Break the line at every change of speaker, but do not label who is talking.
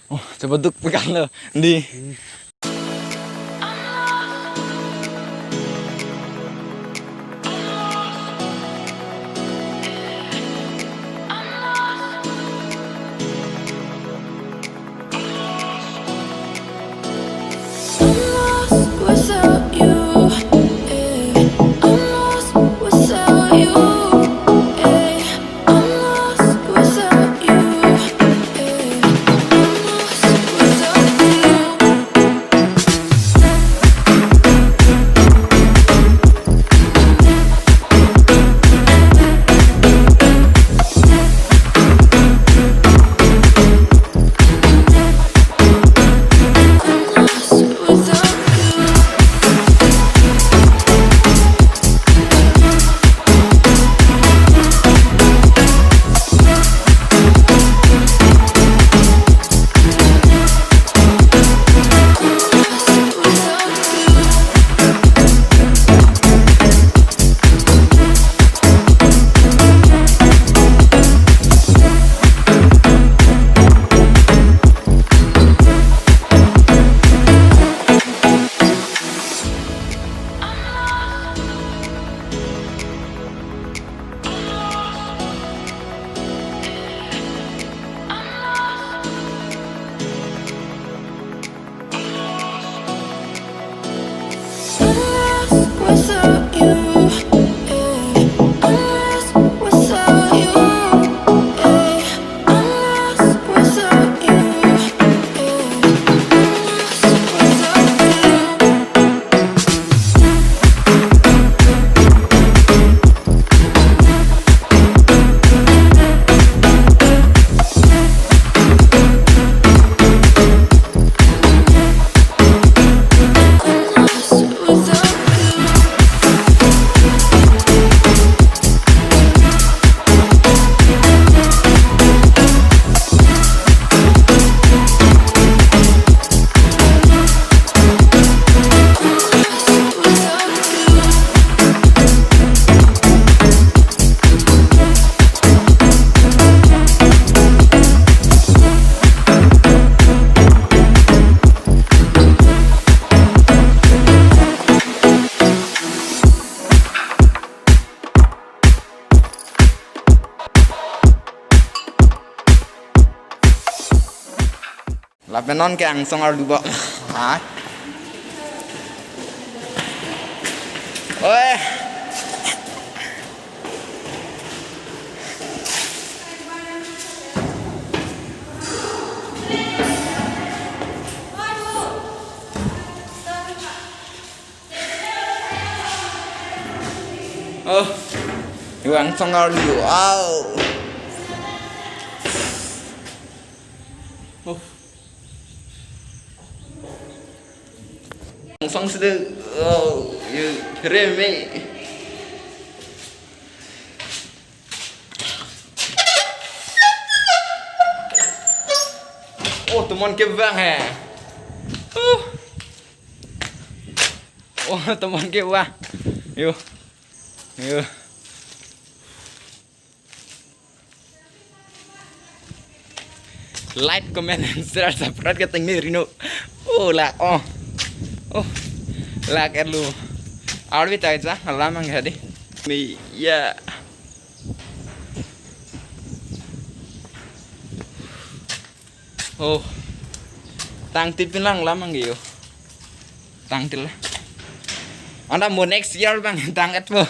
Oh, coba tuh pegang lo di.
Without you, I'm lost without you. I'm lost without you. I'm lost without you. I'm lost without you. Without you, I'm lost without you. I'm lost without you. I'm lost without you. I'm lost without you.
Là bên non càng xong rồi được hả? Ôi. Yêu ăn xong rồi được. Xong sẽ you reme. Tụi mon kêu vang hè. Tụi mon kêu vang. Yêu. Like, comment, and share, subscribe cái tình này Rino. Lạc lạc em luôn. Áo biết tay ra, làm ăn hết đi. Mì yeah. Tăng tiếp bên lăng lắm ăn nhiều. Tăng tiếp là. Anh đã muốn next year bang tăng ít vô.